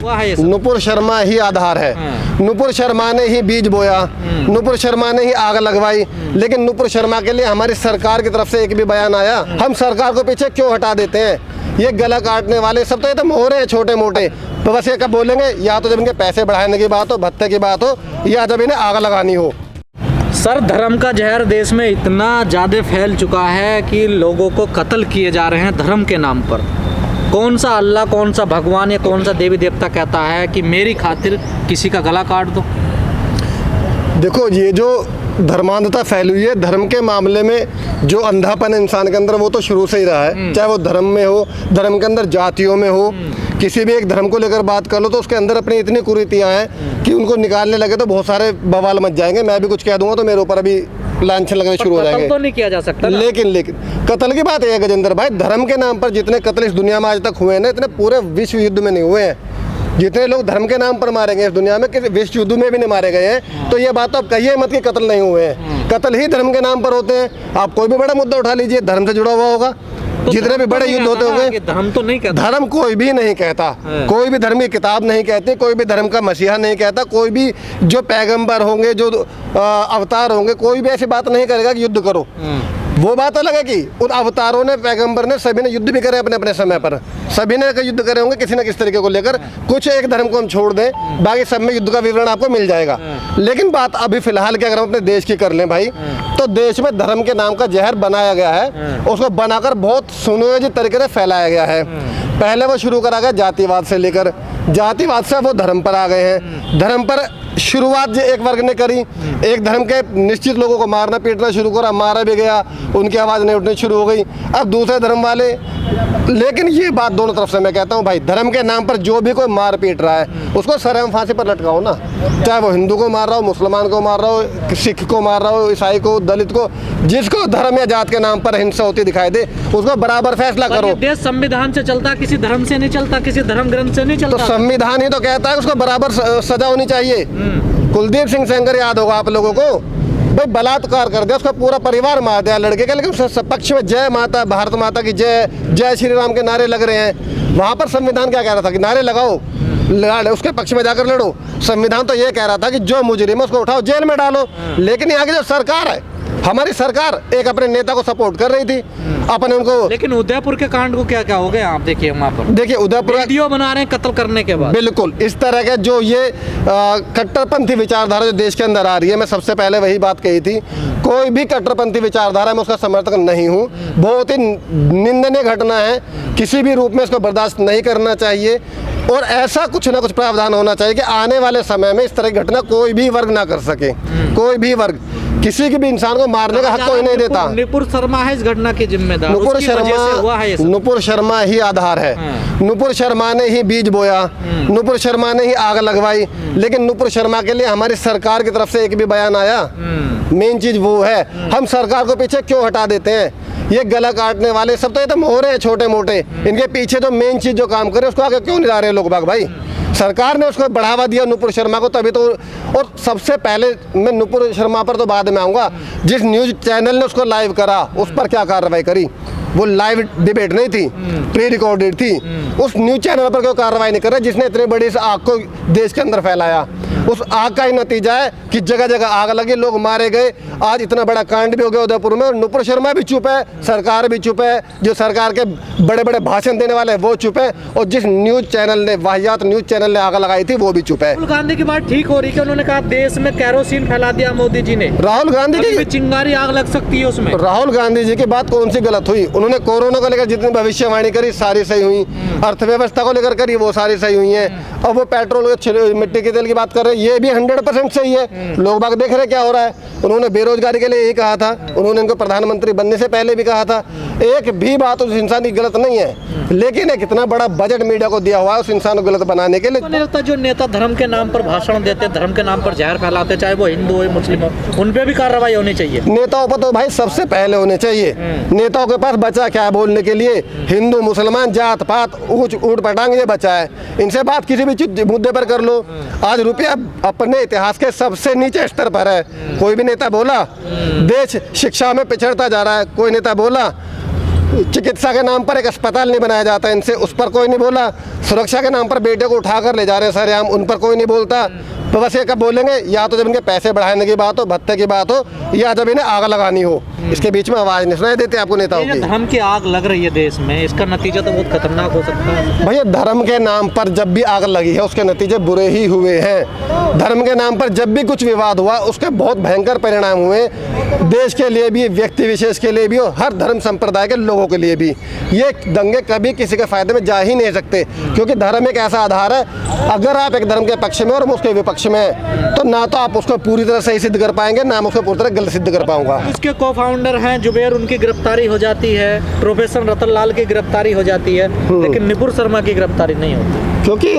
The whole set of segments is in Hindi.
हुआ है ये सब? नुपुर शर्मा ही आधार है। नुपुर शर्मा ने ही बीज बोया, नुपुर शर्मा ने ही आग लगवाई, लेकिन नुपुर शर्मा के लिए हमारी सरकार की तरफ से एक भी बयान आया? हम सरकार को पीछे क्यों हटा देते हैं? ये गला काटने वाले सब तो ये तो मोहरे हैं छोटे मोटे, तो बस ये कब बोलेंगे? या तो जब इनके पैसे बढ़ाने की बात हो, भत्ते की बात हो, या जब इन्हें आग लगानी हो। सर, धर्म का जहर देश में इतना ज़्यादा फैल चुका है कि लोगों को कत्ल किए जा रहे हैं धर्म के नाम पर। कौन सा अल्लाह, कौन सा भगवान या कौन सा देवी देवता कहता है कि मेरी खातिर किसी का गला काट दो? देखो, ये जो धर्मांधता फैली हुई है, धर्म के मामले में जो अंधापन है इंसान के अंदर, वो तो शुरू से ही रहा है। चाहे वो धर्म में हो, धर्म के अंदर जातियों में हो, किसी भी एक धर्म को लेकर बात कर लो तो उसके अंदर अपनी इतनी कुरीतियाँ हैं कि उनको निकालने लगे तो बहुत सारे बवाल मच जाएंगे। मैं भी कुछ कह दूंगा तो मेरे ऊपर अभी लांछन लगने शुरू हो जाएंगे। तो नहीं किया जा सकता ना? लेकिन कत्ल की बात है गजेंद्र भाई, धर्म के नाम पर जितने कत्ल इस दुनिया में आज तक हुए हैं ना, इतने पूरे विश्व युद्ध में नहीं हुए हैं। जितने लोग धर्म के नाम पर मारे गए इस दुनिया में, किसी विश्व युद्ध में भी नहीं मारे गए हैं। तो ये बात तो आप कहिए मत कि कत्ल नहीं हुए हैं। कत्ल ही धर्म के नाम पर होते हैं। आप कोई भी बड़ा मुद्दा उठा लीजिए, धर्म से जुड़ा हुआ होगा। तो जितने भी बड़े युद्ध होते होंगे, धर्म तो नहीं कहता। धर्म कोई भी नहीं कहता, कोई भी धर्म की किताब नहीं कहती, कोई भी धर्म का मसीहा नहीं कहता, कोई भी जो पैगंबर होंगे, जो अवतार होंगे, कोई भी ऐसी बात नहीं करेगा कि युद्ध करो। वो बात अलग है कि उन अवतारों ने, पैगंबर ने, सभी ने युद्ध भी करे अपने अपने समय पर। सभी ने युद्ध करे होंगे किसी न किसी तरीके को लेकर। कुछ एक धर्म को हम छोड़ दें, बाकी सब में युद्ध का विवरण आपको मिल जाएगा। लेकिन बात अभी फिलहाल की अगर हम अपने देश की कर लें भाई, तो देश में धर्म के नाम का जहर बनाया गया है। उसको बनाकर बहुत सुनियोजित तरीके से फैलाया गया है। पहले वो शुरू करा गया जातिवाद से लेकर, जातिवाद से वो धर्म पर आ गए हैं। धर्म पर शुरुआत जो एक वर्ग ने करी, एक धर्म के निश्चित लोगों को मारना पीटना शुरू करा, मारा भी गया, उनकी आवाज़ नहीं उठनी शुरू हो गई। अब दूसरे धर्म वाले, लेकिन ये बात दोनों तरफ से मैं कहता हूँ भाई, धर्म के नाम पर जो भी कोई मार पीट रहा है उसको सरेआम फांसी पर लटकाओ ना। चाहे वो हिंदू को मार रहा हो, मुसलमान को मार रहा हो, सिख को मार रहा हो, ईसाई को, दलित को, जिसको धर्म या जात के नाम पर हिंसा होती दिखाई दे उसको बराबर फैसला करो। देश संविधान से चलता, किसी धर्म से नहीं चलता, किसी धर्म ग्रंथ से नहीं चलता। तो संविधान ही तो कहता है उसको बराबर सजा होनी चाहिए। कुलदीप सिंह सेंगर याद होगा आप लोगों को, भाई बलात्कार कर दिया, उसका पूरा परिवार मार दिया लड़के का, लेकिन उस पक्ष में जय माता, भारत माता की जय, जय श्री राम के नारे लग रहे हैं। वहाँ पर संविधान क्या कह रहा था कि नारे लगाओ, उसके पक्ष में जाकर लड़ो। संविधान तो ये कह रहा था कि जो मुजरिम है उसको उठाओ, जेल में डालो। लेकिन यहाँ की जो सरकार है, हमारी सरकार एक अपने नेता को सपोर्ट कर रही थी, अपने उनको। लेकिन उदयपुर के कांड को क्या क्या हो गया आप देखिए वहाँ पर। देखिए उदयपुर वीडियो बना रहे हैं कत्ल करने के बाद। बिल्कुल इस तरह के जो ये कट्टरपंथी विचारधारा जो देश के अंदर आ रही है, मैं सबसे पहले वही बात कही थी, कोई भी कट्टरपंथी विचारधारा मैं उसका समर्थक नहीं हूँ। बहुत ही निंदनीय घटना है, किसी भी रूप में इसको बर्दाश्त नहीं करना चाहिए। और ऐसा कुछ ना कुछ प्रावधान होना चाहिए कि आने वाले समय में इस तरह की घटना कोई भी वर्ग ना कर सके। कोई भी वर्ग किसी के भी इंसान को मारने का हक कोई नहीं देता। नुपुर शर्मा है इस घटना की जिम्मेदार। नुपुर शर्मा ही आधार है। नुपुर शर्मा ने ही बीज बोया, नुपुर शर्मा ने ही आग लगवाई, लेकिन नुपुर शर्मा के लिए हमारी सरकार की तरफ से एक भी बयान आया? मेन चीज वो है, हम सरकार को पीछे क्यों हटा देते हैं? ये गला काटने वाले सब तो ये तो मोहरे हैं छोटे मोटे, इनके पीछे जो मेन चीज जो काम करे उसको आगे क्यों नहीं ला रहे लोग बाग भाई? सरकार ने उसको बढ़ावा दिया नुपुर शर्मा को, तभी तो। और सबसे पहले मैं नुपुर शर्मा पर तो बाद में आऊँगा, जिस न्यूज़ चैनल ने उसको लाइव करा उस पर क्या कार्रवाई करी? वो लाइव डिबेट नहीं थी, प्री रिकॉर्डेड थी। उस न्यूज़ चैनल पर क्यों कार्रवाई नहीं कर रहा जिसने इतने बड़ी इस आग को देश के अंदर फैलाया? उस आग का ही नतीजा है कि जगह जगह आग लगी, लोग मारे गए, आज इतना बड़ा कांड भी हो गया उदयपुर में। और नुपुर शर्मा भी चुप है, सरकार भी चुप है, जो सरकार के बड़े बड़े भाषण देने वाले हैं वो चुप है, और जिस न्यूज़ चैनल ने, वाहियात न्यूज़ चैनल ने आग लगाई थी वो भी चुप है। राहुल गांधी की बात ठीक हो रही है, उन्होंने कहा देश में कैरोसिन फैला दिया मोदी जी ने। राहुल गांधी की चिंगारी आग लग सकती है उसमें। राहुल गांधी जी की बात कौन सी गलत हुई? उन्होंने कोरोना को लेकर जितनी भविष्यवाणी करी सारी सही हुई, अर्थव्यवस्था को लेकर करी वो सारी सही हुई है। और वो पेट्रोल, मिट्टी के तेल की बात कर रहे हैं, ये भी 100% सही है। लोग बाग देख रहे क्या हो रहा है। उन्होंने बेरोजगारी के लिए यही कहा था, उन्होंने इनको प्रधानमंत्री बनने से पहले भी कहा था। एक भी बात उस इंसान की गलत नहीं है, लेकिन एक इतना बड़ा बजट मीडिया को दिया हुआ है उस इंसान को गलत बनाने के लिए। तो नहीं लगता जो नेता धर्म के नाम पर भाषण देते, धर्म के नाम पर जहर फैलाते, चाहे वो हिंदू हो मुस्लिम हो, उन पे भी कार्रवाई होनी चाहिए। नेताओं पर तो भाई सबसे पहले होने चाहिए। नेताओं के पास बचा क्या है बोलने के लिए? हिंदू मुसलमान जात पात ऊट पटांग ये बचा है। इनसे बात किसी भी मुद्दे पर कर लो। आज रुपया अपने इतिहास के सबसे नीचे स्तर पर है। कोई भी नेता बोला देश शिक्षा में पिछड़ता जा रहा है, कोई नेता बोला चिकित्सा के नाम पर एक अस्पताल नहीं बनाया जाता इनसे, उस पर कोई नहीं बोला। सुरक्षा के नाम पर बेटे को उठाकर ले जा रहे हैं सरेआम, उन पर कोई नहीं बोलता। तो बस ये कब बोलेंगे, या तो जब इनके पैसे बढ़ाने की बात हो, भत्ते की बात हो, या जब इन्हें आग लगानी हो। इसके बीच में आवाज़ नहीं सुनाई देती आपको नेताओं ये की। जो धर्म की आग लग रही है देश में, इसका नतीजा तो बहुत खतरनाक हो सकता है। भैया धर्म के नाम पर जब भी आग लगी है उसके नतीजे बुरे ही हुए हैं। धर्म के नाम पर जब भी कुछ विवाद हुआ उसके बहुत भयंकर परिणाम हुए, देश के लिए भी, व्यक्ति विशेष के लिए भी और हर धर्म संप्रदाय के लोगों के लिए भी। ये दंगे कभी किसी के फायदे में जा ही नहीं सकते, क्योंकि धर्म एक ऐसा आधार है, अगर आप एक धर्म के पक्ष में और हम उसके विपक्ष में हैं, तो ना तो आप उसको पूरी तरह सही सिद्ध कर पाएंगे, ना मैं उसको पूरी तरह गलत सिद्ध कर पाऊंगा। उसके को फाउंडर हैं जुबेर, उनकी गिरफ्तारी हो जाती है, प्रोफेसर रतन लाल की गिरफ्तारी हो जाती है, लेकिन निपुर शर्मा की गिरफ्तारी नहीं होती। क्योंकि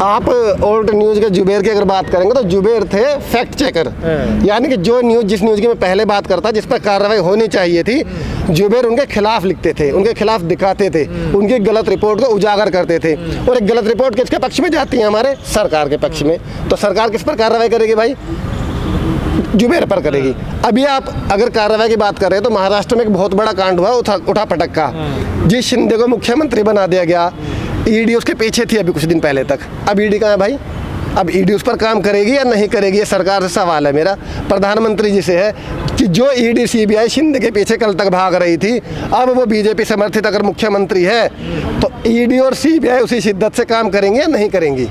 आप ओल्ड न्यूज़ के जुबेर की अगर बात करेंगे तो जुबेर थे फैक्ट चेकर, यानी कि जो न्यूज़, जिस न्यूज़ की मैं पहले बात करता जिस पर कार्रवाई होनी चाहिए थी, जुबेर उनके खिलाफ लिखते थे, उनके खिलाफ दिखाते थे, उनकी गलत रिपोर्ट को उजागर करते थे। और एक गलत रिपोर्ट किसके पक्ष में जाती है? हमारे सरकार के पक्ष में। तो सरकार किस पर कार्रवाई करेगी भाई? जुबेर पर करेगी। अभी आप अगर कार्रवाई की बात कर रहे हैं तो महाराष्ट्र में एक बहुत बड़ा कांड हुआ उठा पटक का, जिस शिंदे को मुख्यमंत्री बना दिया गया, ईडी उसके पीछे थी अभी कुछ दिन पहले तक। अब ईडी कहाँ है भाई? अब ईडी उस पर काम करेगी या नहीं करेगी, ये सरकार से सवाल है मेरा, प्रधानमंत्री जी से है, कि जो ईडी सीबीआई शिंदे के पीछे कल तक भाग रही थी, अब वो बीजेपी समर्थित अगर मुख्यमंत्री है तो ईडी और सीबीआई उसी शिद्दत से काम करेंगे या नहीं करेंगी?